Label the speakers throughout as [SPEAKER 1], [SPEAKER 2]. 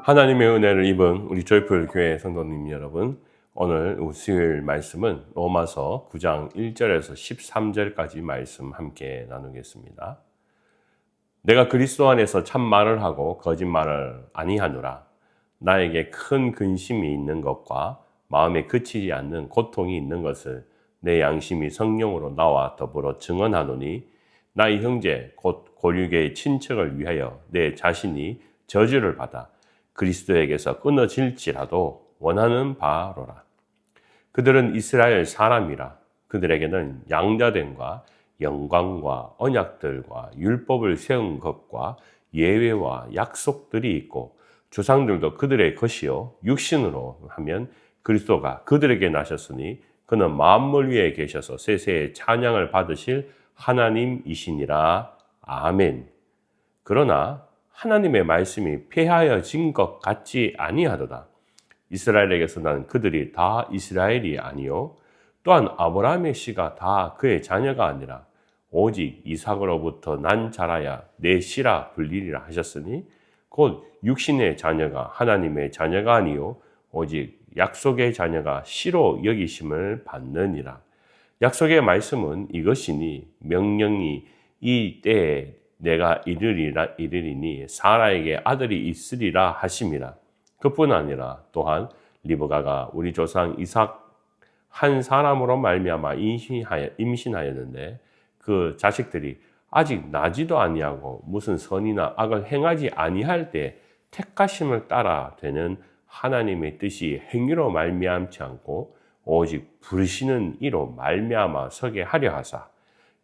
[SPEAKER 1] 하나님의 은혜를 입은 우리 조이풀 교회 성도님 여러분, 오늘 수요일 말씀은 로마서 9장 1절에서 13절까지 말씀 함께 나누겠습니다. 내가 그리스도 안에서 참말을 하고 거짓말을 아니하노라. 나에게 큰 근심이 있는 것과 마음에 그치지 않는 고통이 있는 것을 내 양심이 성령으로 나와 더불어 증언하노니, 나의 형제 곧 고륙의 친척을 위하여 내 자신이 저주를 받아 그리스도에게서 끊어질지라도 원하는 바로라. 그들은 이스라엘 사람이라. 그들에게는 양자됨과 영광과 언약들과 율법을 세운 것과 예외와 약속들이 있고, 조상들도 그들의 것이요 육신으로 하면 그리스도가 그들에게 나셨으니 그는 만물 위에 계셔서 세세의 찬양을 받으실 하나님이시니라. 아멘. 그러나 하나님의 말씀이 폐하여진 것 같지 아니하도다. 이스라엘에게서 난 그들이 다 이스라엘이 아니요 또한 아브라함의 씨가 다 그의 자녀가 아니라 오직 이삭으로부터 난 자라야 내 씨라 불리리라 하셨으니, 곧 육신의 자녀가 하나님의 자녀가 아니요 오직 약속의 자녀가 씨로 여기심을 받느니라. 약속의 말씀은 이것이니, 명령이 이 때에 내가 이르리니 사라에게 아들이 있으리라 하심이라. 그뿐 아니라 또한 리브가가 우리 조상 이삭 한 사람으로 말미암아 임신하였는데 그 자식들이 아직 나지도 아니하고 무슨 선이나 악을 행하지 아니할 때 택하심을 따라 되는 하나님의 뜻이 행위로 말미암지 않고 오직 부르시는 이로 말미암아 서게 하려 하사,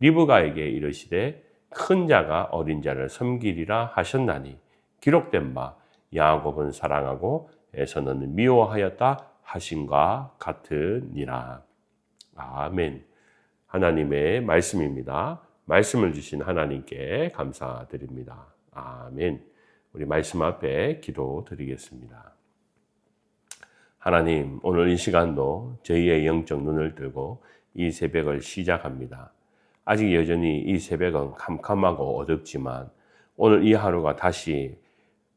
[SPEAKER 1] 리브가에게 이르시되 큰 자가 어린 자를 섬기리라 하셨나니, 기록된 바 야곱은 사랑하고 에서는 미워하였다 하신과 같으니라. 아멘. 하나님의 말씀입니다. 말씀을 주신 하나님께 감사드립니다. 아멘. 우리 말씀 앞에 기도드리겠습니다. 하나님, 오늘 이 시간도 저희의 영적 눈을 뜨고 이 새벽을 시작합니다. 아직 여전히 이 새벽은 캄캄하고 어둡지만 오늘 이 하루가 다시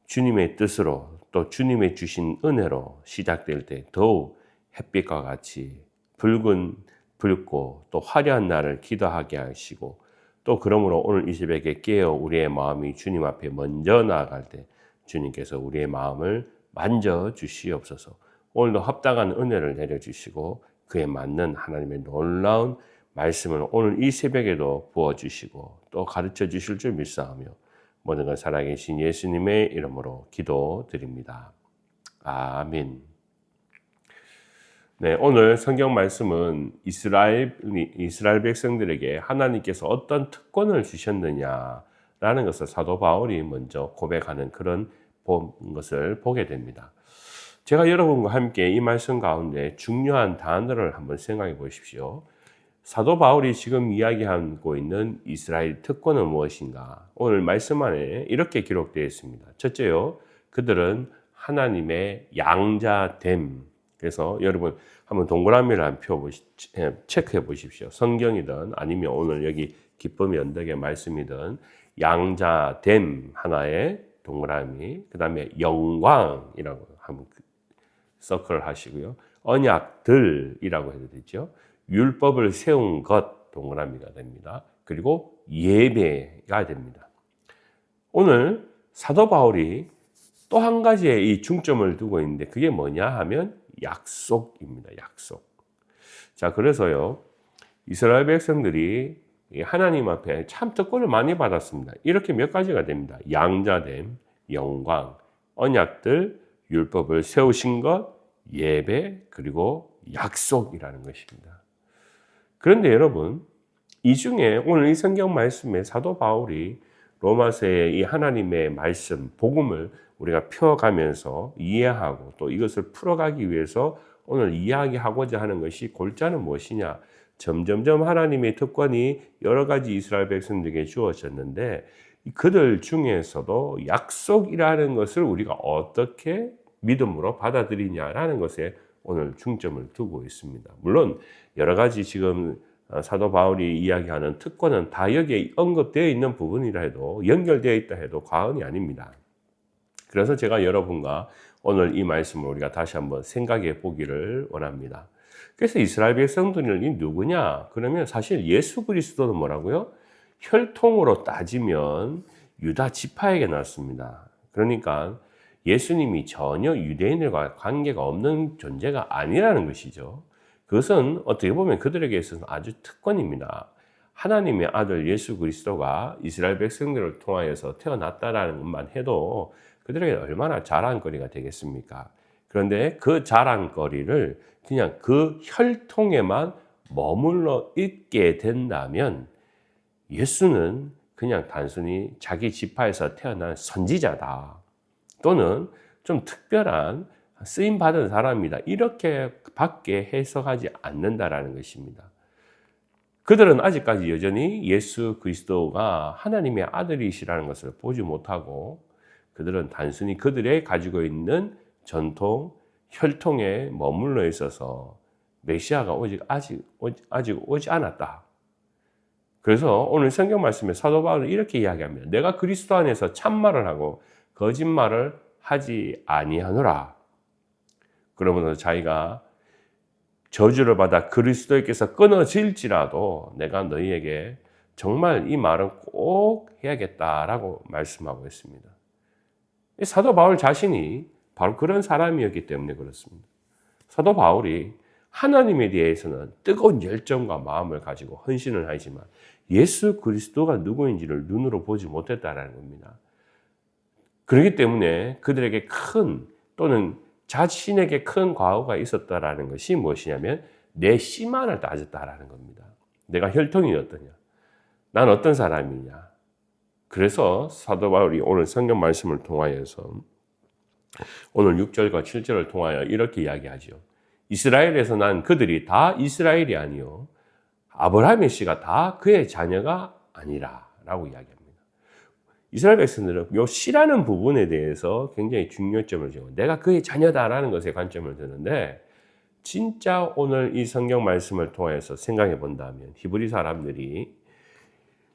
[SPEAKER 1] 주님의 뜻으로 또 주님의 주신 은혜로 시작될 때 더욱 햇빛과 같이 붉고 또 화려한 날을 기도하게 하시고, 또 그러므로 오늘 이 새벽에 깨어 우리의 마음이 주님 앞에 먼저 나아갈 때 주님께서 우리의 마음을 만져주시옵소서. 오늘도 합당한 은혜를 내려주시고 그에 맞는 하나님의 놀라운 말씀을 오늘 이 새벽에도 부어주시고 또 가르쳐 주실 줄 믿사오며 모든 걸 살아계신 예수님의 이름으로 기도드립니다. 아멘. 네, 오늘 성경 말씀은 이스라엘 백성들에게 하나님께서 어떤 특권을 주셨느냐라는 것을 사도 바울이 먼저 고백하는 그런 것을 보게 됩니다. 제가 여러분과 함께 이 말씀 가운데 중요한 단어를 한번 생각해 보십시오. 사도 바울이 지금 이야기하고 있는 이스라엘 특권은 무엇인가? 오늘 말씀 안에 이렇게 기록되어 있습니다. 첫째요, 그들은 하나님의 양자됨. 그래서 여러분 한번 동그라미를 한번 체크해 보십시오. 성경이든 아니면 오늘 여기 기쁨의 언덕의 말씀이든 양자됨 하나의 동그라미, 그 다음에 영광이라고 한번 서클 하시고요. 언약들이라고 해도 되죠. 율법을 세운 것 동그라미가 됩니다. 그리고 예배가 됩니다. 오늘 사도 바울이 또 한 가지의 이 중점을 두고 있는데 그게 뭐냐 하면 약속입니다. 약속. 자, 그래서요, 이스라엘 백성들이 하나님 앞에 참 특권을 많이 받았습니다. 이렇게 몇 가지가 됩니다. 양자됨, 영광, 언약들, 율법을 세우신 것, 예배, 그리고 약속이라는 것입니다. 그런데 여러분, 이 중에 오늘 이 성경 말씀에 사도 바울이 로마서의 이 하나님의 말씀, 복음을 우리가 펴가면서 이해하고 또 이것을 풀어가기 위해서 오늘 이야기하고자 하는 것이 골자는 무엇이냐? 점점점 하나님의 특권이 여러 가지 이스라엘 백성들에게 주어졌는데 그들 중에서도 약속이라는 것을 우리가 어떻게 믿음으로 받아들이냐라는 것에 오늘 중점을 두고 있습니다. 물론 여러 가지 지금 사도 바울이 이야기하는 특권은 다 여기에 언급되어 있는 부분이라 해도, 연결되어 있다 해도 과언이 아닙니다. 그래서 제가 여러분과 오늘 이 말씀을 우리가 다시 한번 생각해 보기를 원합니다. 그래서 이스라엘 백성들이 누구냐? 그러면 사실 예수 그리스도는 뭐라고요? 혈통으로 따지면 유다 지파에게 났습니다. 그러니까 예수님이 전혀 유대인들과 관계가 없는 존재가 아니라는 것이죠. 그것은 어떻게 보면 그들에게 있어서 아주 특권입니다. 하나님의 아들 예수 그리스도가 이스라엘 백성들을 통하여서 태어났다라는 것만 해도 그들에게 얼마나 자랑거리가 되겠습니까? 그런데 그 자랑거리를 그냥 그 혈통에만 머물러 있게 된다면 예수는 그냥 단순히 자기 지파에서 태어난 선지자다. 또는 좀 특별한 쓰임받은 사람이다. 이렇게 밖에 해석하지 않는다라는 것입니다. 그들은 아직까지 여전히 예수 그리스도가 하나님의 아들이시라는 것을 보지 못하고 그들은 단순히 그들의 가지고 있는 전통, 혈통에 머물러 있어서 메시아가 아직 오지 않았다. 그래서 오늘 성경 말씀에 사도 바울은 이렇게 이야기합니다. 내가 그리스도 안에서 참말을 하고 거짓말을 하지 아니하노라. 그러면서 자기가 저주를 받아 그리스도께서 끊어질지라도 내가 너희에게 정말 이 말은 꼭 해야겠다라고 말씀하고 있습니다. 사도 바울 자신이 바로 그런 사람이었기 때문에 그렇습니다. 사도 바울이 하나님에 대해서는 뜨거운 열정과 마음을 가지고 헌신을 하지만 예수 그리스도가 누구인지를 눈으로 보지 못했다라는 겁니다. 그렇기 때문에 그들에게 큰 또는 자신에게 큰 과오가 있었다라는 것이 무엇이냐면 내 씨만을 따졌다라는 겁니다. 내가 혈통이 어떠냐? 난 어떤 사람이냐? 그래서 사도 바울이 오늘 성경 말씀을 통하여서 오늘 6절과 7절을 통하여 이렇게 이야기하죠. 이스라엘에서 난 그들이 다 이스라엘이 아니요 아브라함의 씨가 다 그의 자녀가 아니라 라고 이야기합니다. 이스라엘 백성들은 이 씨라는 부분에 대해서 굉장히 중요점을 주고 내가 그의 자녀다라는 것에 관점을 두는데 진짜 오늘 이 성경 말씀을 통해서 생각해 본다면 히브리 사람들이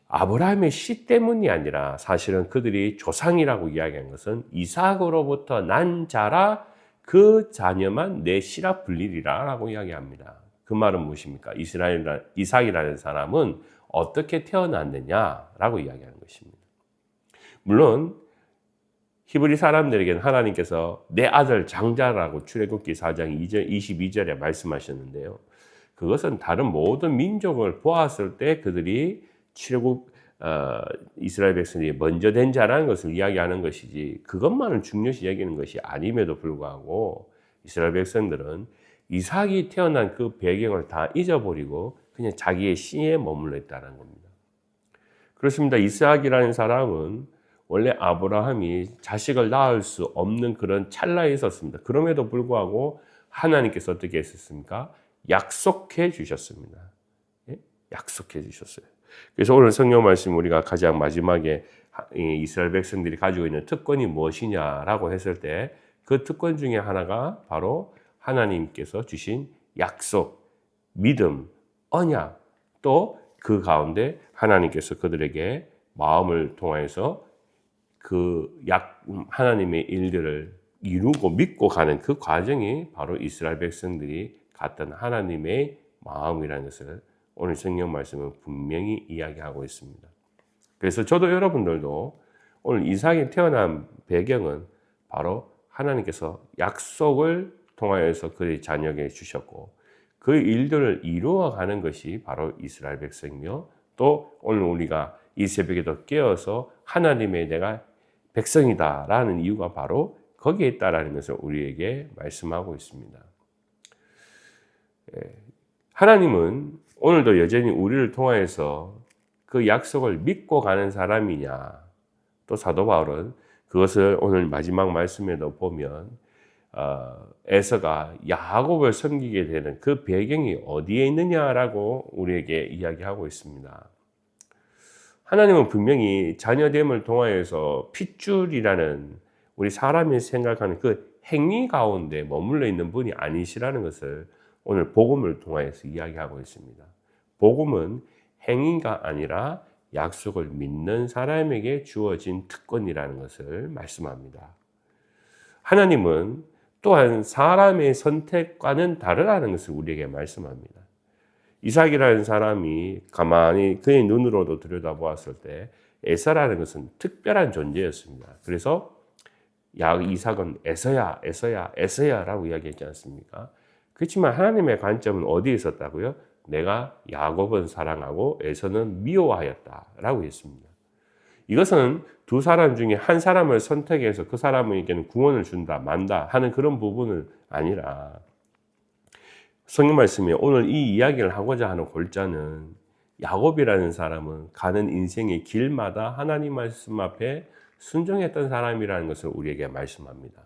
[SPEAKER 1] 아브라함의 씨 때문이 아니라 사실은 그들이 조상이라고 이야기한 것은 이삭으로부터 난 자라 그 자녀만 내 씨라 불리리라 라고 이야기합니다. 그 말은 무엇입니까? 이삭이라는 사람은 어떻게 태어났느냐라고 이야기하는 것입니다. 물론 히브리 사람들에게는 하나님께서 내 아들 장자라고 출애굽기 4장 22절에 말씀하셨는데요. 그것은 다른 모든 민족을 보았을 때 그들이 이스라엘 백성들이 먼저 된 자라는 것을 이야기하는 것이지 그것만을 중요시 여기는 것이 아님에도 불구하고 이스라엘 백성들은 이삭이 태어난 그 배경을 다 잊어버리고 그냥 자기의 씨에 머물러 있다는 겁니다. 그렇습니다. 이삭이라는 사람은 원래 아브라함이 자식을 낳을 수 없는 그런 찰나에 있었습니다. 그럼에도 불구하고 하나님께서 어떻게 했었습니까? 약속해 주셨습니다. 예? 약속해 주셨어요. 그래서 오늘 성경 말씀 우리가 가장 마지막에 이스라엘 백성들이 가지고 있는 특권이 무엇이냐라고 했을 때 그 특권 중에 하나가 바로 하나님께서 주신 약속, 믿음, 언약, 또 그 가운데 하나님께서 그들에게 마음을 통해서 하나님의 일들을 이루고 믿고 가는 그 과정이 바로 이스라엘 백성들이 갔던 하나님의 마음이라는 것을 오늘 성경 말씀은 분명히 이야기하고 있습니다. 그래서 저도 여러분들도 오늘 이삭이 태어난 배경은 바로 하나님께서 약속을 통하여서 그의 자녀에게 주셨고 그 일들을 이루어가는 것이 바로 이스라엘 백성이며 또 오늘 우리가 이 새벽에도 깨어서 하나님의 내가 백성이다라는 이유가 바로 거기에 있다라는 것을 우리에게 말씀하고 있습니다. 하나님은 오늘도 여전히 우리를 통하여서 그 약속을 믿고 가는 사람이냐 또 사도 바울은 그것을 오늘 마지막 말씀에도 보면 에서가 야곱을 섬기게 되는 그 배경이 어디에 있느냐라고 우리에게 이야기하고 있습니다. 하나님은 분명히 자녀됨을 통하여서 핏줄이라는 우리 사람이 생각하는 그 행위 가운데 머물러 있는 분이 아니시라는 것을 오늘 복음을 통하여서 이야기하고 있습니다. 복음은 행위가 아니라 약속을 믿는 사람에게 주어진 특권이라는 것을 말씀합니다. 하나님은 또한 사람의 선택과는 다르다는 것을 우리에게 말씀합니다. 이삭이라는 사람이 가만히 그의 눈으로도 들여다보았을 때 에서라는 것은 특별한 존재였습니다. 그래서 이삭은 에서야, 에서야, 에서야라고 이야기했지 않습니까? 그렇지만 하나님의 관점은 어디에 있었다고요? 내가 야곱은 사랑하고 에서는 미워하였다라고 했습니다. 이것은 두 사람 중에 한 사람을 선택해서 그 사람에게는 구원을 준다, 만다 하는 그런 부분은 아니라 성경 말씀에 오늘 이 이야기를 하고자 하는 골자는 야곱이라는 사람은 가는 인생의 길마다 하나님 말씀 앞에 순종했던 사람이라는 것을 우리에게 말씀합니다.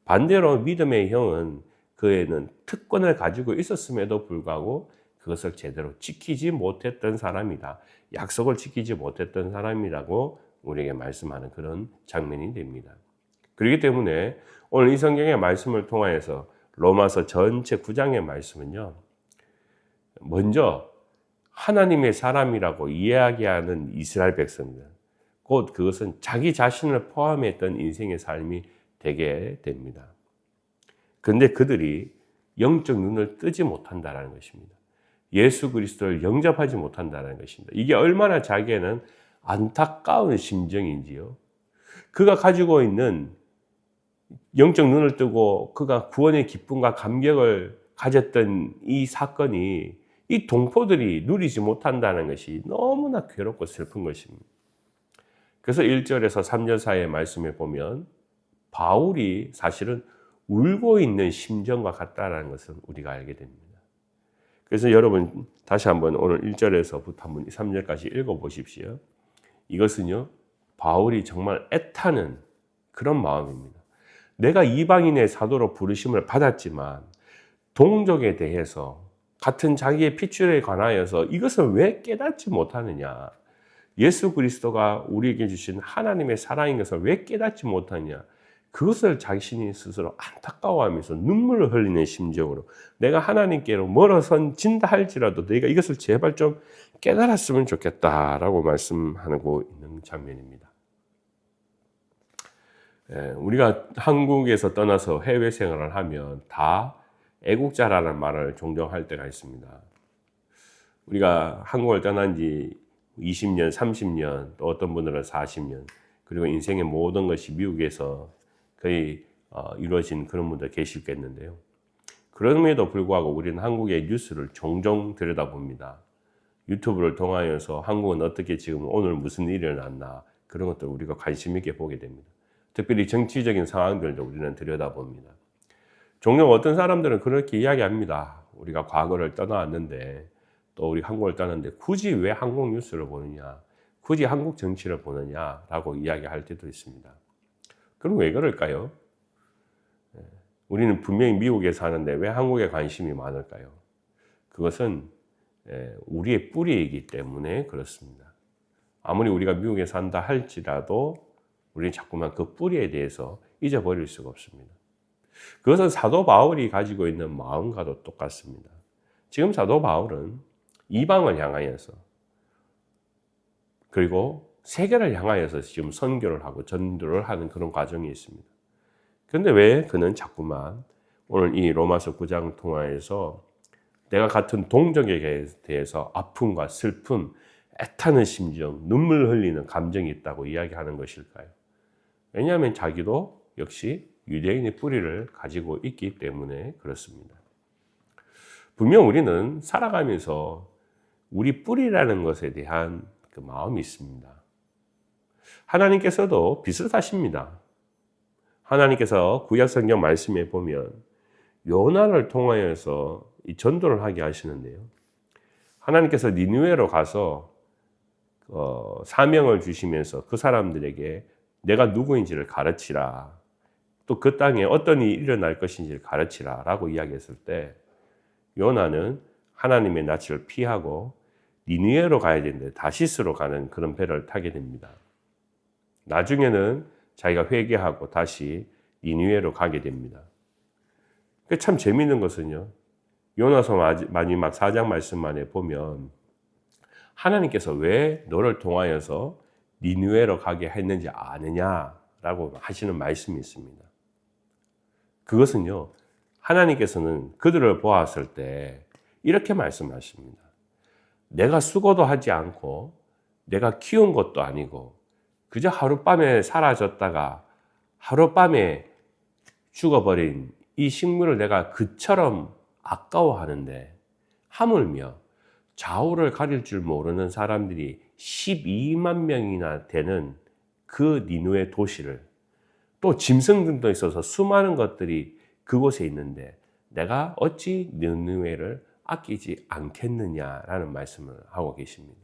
[SPEAKER 1] 반대로 믿음의 형은 그에는 특권을 가지고 있었음에도 불구하고 그것을 제대로 지키지 못했던 사람이다. 약속을 지키지 못했던 사람이라고 우리에게 말씀하는 그런 장면이 됩니다. 그렇기 때문에 오늘 이 성경의 말씀을 통하여서 로마서 전체 9장의 말씀은요, 먼저 하나님의 사람이라고 이야기하는 이스라엘 백성들, 곧 그것은 자기 자신을 포함했던 인생의 삶이 되게 됩니다. 그런데 그들이 영적 눈을 뜨지 못한다는 것입니다. 예수 그리스도를 영접하지 못한다는 것입니다. 이게 얼마나 자기에는 안타까운 심정인지요. 그가 가지고 있는 영적 눈을 뜨고 그가 구원의 기쁨과 감격을 가졌던 이 사건이 이 동포들이 누리지 못한다는 것이 너무나 괴롭고 슬픈 것입니다. 그래서 1절에서 3절 사이의 말씀에 보면 바울이 사실은 울고 있는 심정과 같다는 것을 우리가 알게 됩니다. 그래서 여러분 다시 한번 오늘 1절에서부터 한번 3절까지 읽어보십시오. 이것은요, 바울이 정말 애타는 그런 마음입니다. 내가 이방인의 사도로 부르심을 받았지만 동족에 대해서 같은 자기의 핏줄에 관하여서 이것을 왜 깨닫지 못하느냐, 예수 그리스도가 우리에게 주신 하나님의 사랑인 것을 왜 깨닫지 못하느냐, 그것을 자신이 스스로 안타까워하면서 눈물을 흘리는 심정으로 내가 하나님께로 멀어진다 할지라도 내가 이것을 제발 좀 깨달았으면 좋겠다라고 말씀하고 있는 장면입니다. 우리가 한국에서 떠나서 해외 생활을 하면 다 애국자라는 말을 종종 할 때가 있습니다. 우리가 한국을 떠난 지 20년, 30년, 또 어떤 분들은 40년, 그리고 인생의 모든 것이 미국에서 거의 이루어진 그런 분들 계시겠는데요. 그럼에도 불구하고 우리는 한국의 뉴스를 종종 들여다봅니다. 유튜브를 통하여서 한국은 어떻게 지금 오늘 무슨 일이 일어났나, 그런 것들 우리가 관심 있게 보게 됩니다. 특별히 정치적인 상황들도 우리는 들여다봅니다. 종종 어떤 사람들은 그렇게 이야기합니다. 우리가 과거를 떠나왔는데 또 우리 한국을 떠났는데 굳이 왜 한국 뉴스를 보느냐, 굳이 한국 정치를 보느냐라고 이야기할 때도 있습니다. 그럼 왜 그럴까요? 우리는 분명히 미국에 사는데 왜 한국에 관심이 많을까요? 그것은 우리의 뿌리이기 때문에 그렇습니다. 아무리 우리가 미국에 산다 할지라도 우리는 자꾸만 그 뿌리에 대해서 잊어버릴 수가 없습니다. 그것은 사도 바울이 가지고 있는 마음과도 똑같습니다. 지금 사도 바울은 이방을 향하여서 그리고 세계를 향하여서 지금 선교를 하고 전도를 하는 그런 과정이 있습니다. 그런데 왜 그는 자꾸만 오늘 이 로마서 9장 통하여서 내가 같은 동족에 대해서 아픔과 슬픔, 애타는 심정, 눈물 흘리는 감정이 있다고 이야기하는 것일까요? 왜냐하면 자기도 역시 유대인의 뿌리를 가지고 있기 때문에 그렇습니다. 분명 우리는 살아가면서 우리 뿌리라는 것에 대한 그 마음이 있습니다. 하나님께서도 비슷하십니다. 하나님께서 구약 성경 말씀에 보면 요나를 통하여서 이 전도를 하게 하시는데요. 하나님께서 니느웨로 가서 사명을 주시면서 그 사람들에게 내가 누구인지를 가르치라, 또 그 땅에 어떤 일이 일어날 것인지를 가르치라 라고 이야기했을 때 요나는 하나님의 낯을 피하고 니느웨로 가야 되는데 다시스로 가는 그런 배를 타게 됩니다. 나중에는 자기가 회개하고 다시 니느웨로 가게 됩니다. 참 재미있는 것은요, 요나서 마지막 4장 말씀만에 보면 하나님께서 왜 너를 통하여서 니느웨로 가게 했는지 아느냐라고 하시는 말씀이 있습니다. 그것은요, 하나님께서는 그들을 보았을 때 이렇게 말씀하십니다. 내가 수고도 하지 않고 내가 키운 것도 아니고 그저 하룻밤에 사라졌다가 하룻밤에 죽어버린 이 식물을 내가 그처럼 아까워하는데 하물며 좌우를 가릴 줄 모르는 사람들이 12만 명이나 되는 그 니누의 도시를, 또 짐승들도 있어서 수많은 것들이 그곳에 있는데 내가 어찌 니누에를 아끼지 않겠느냐라는 말씀을 하고 계십니다.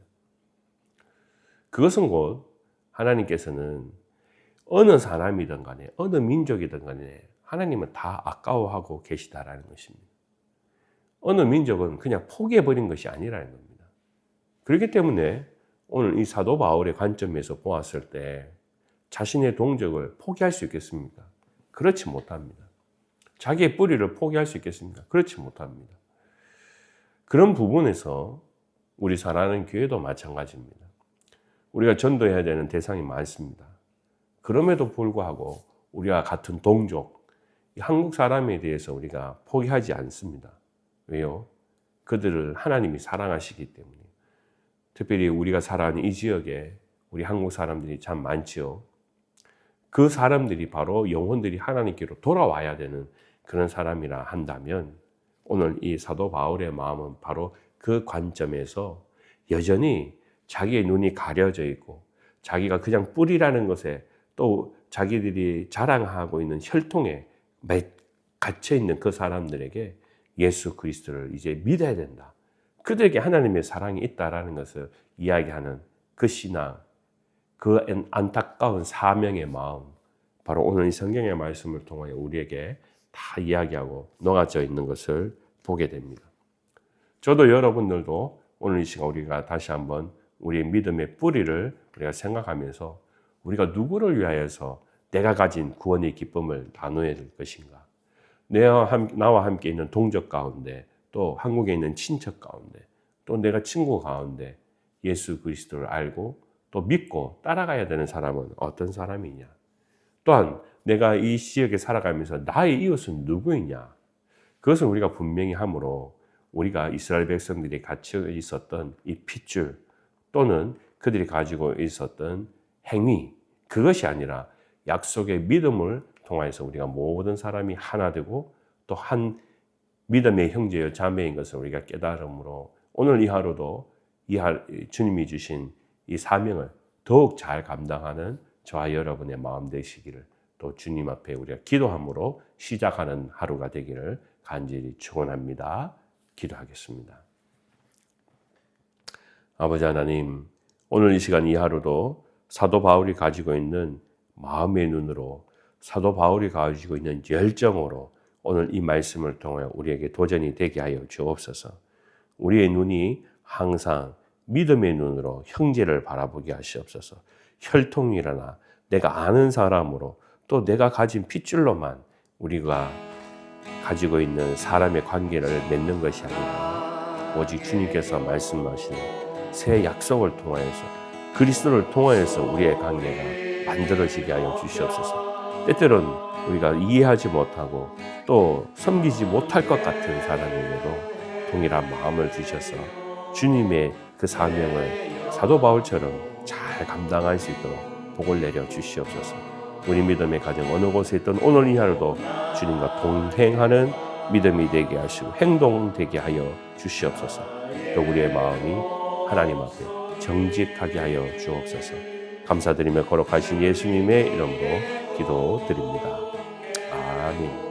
[SPEAKER 1] 그것은 곧 하나님께서는 어느 사람이든 간에 어느 민족이든 간에 하나님은 다 아까워하고 계시다라는 것입니다. 어느 민족은 그냥 포기해버린 것이 아니라는 겁니다. 그렇기 때문에 오늘 이 사도 바울의 관점에서 보았을 때 자신의 동족을 포기할 수 있겠습니까? 그렇지 못합니다. 자기의 뿌리를 포기할 수 있겠습니까? 그렇지 못합니다. 그런 부분에서 우리 사랑하는 교회도 마찬가지입니다. 우리가 전도해야 되는 대상이 많습니다. 그럼에도 불구하고 우리와 같은 동족, 한국 사람에 대해서 우리가 포기하지 않습니다. 왜요? 그들을 하나님이 사랑하시기 때문에. 특별히 우리가 살아가는 이 지역에 우리 한국 사람들이 참 많지요. 그 사람들이 바로 영혼들이 하나님께로 돌아와야 되는 그런 사람이라 한다면 오늘 이 사도 바울의 마음은 바로 그 관점에서 여전히 자기의 눈이 가려져 있고 자기가 그냥 뿌리라는 것에 또 자기들이 자랑하고 있는 혈통에 갇혀 있는 그 사람들에게 예수 그리스도를 이제 믿어야 된다. 그들에게 하나님의 사랑이 있다라는 것을 이야기하는 그 신앙, 그 안타까운 사명의 마음, 바로 오늘 이 성경의 말씀을 통하여 우리에게 다 이야기하고 녹아져 있는 것을 보게 됩니다. 저도 여러분들도 오늘 이 시간 우리가 다시 한번 우리의 믿음의 뿌리를 우리가 생각하면서 우리가 누구를 위하여서 내가 가진 구원의 기쁨을 나눠야 될 것인가? 나와 함께 있는 동족 가운데, 또 한국에 있는 친척 가운데, 또 내가 친구 가운데 예수 그리스도를 알고 또 믿고 따라가야 되는 사람은 어떤 사람이냐? 또한 내가 이 지역에 살아가면서 나의 이웃은 누구이냐? 그것을 우리가 분명히 함으로 우리가 이스라엘 백성들이 갇혀 있었던 이 핏줄 또는 그들이 가지고 있었던 행위, 그것이 아니라 약속의 믿음을 통해서 우리가 모든 사람이 하나 되고 또 한 믿음의 형제여 자매인 것을 우리가 깨달음으로 오늘 이 하루도 주님이 주신 이 사명을 더욱 잘 감당하는 저와 여러분의 마음 되시기를, 또 주님 앞에 우리가 기도함으로 시작하는 하루가 되기를 간절히 축원합니다. 기도하겠습니다. 아버지 하나님, 오늘 이 시간 이 하루도 사도 바울이 가지고 있는 마음의 눈으로, 사도 바울이 가지고 있는 열정으로 오늘 이 말씀을 통하여 우리에게 도전이 되게 하여 주옵소서. 우리의 눈이 항상 믿음의 눈으로 형제를 바라보게 하시옵소서. 혈통이라나 내가 아는 사람으로 또 내가 가진 핏줄로만 우리가 가지고 있는 사람의 관계를 맺는 것이 아니라 오직 주님께서 말씀하시는 새 약속을 통하여서 그리스도를 통하여서 우리의 관계가 만들어지게 하여 주시옵소서. 때때로는 우리가 이해하지 못하고 또 섬기지 못할 것 같은 사람에게도 동일한 마음을 주셔서 주님의 그 사명을 사도 바울처럼 잘 감당할 수 있도록 복을 내려 주시옵소서. 우리 믿음의 가정 어느 곳에 있든 오늘 이 하루도 주님과 동행하는 믿음이 되게 하시고 행동되게 하여 주시옵소서. 또 우리의 마음이 하나님 앞에 정직하게 하여 주옵소서. 감사드리며 거룩하신 예수님의 이름으로 기도드립니다. 아멘.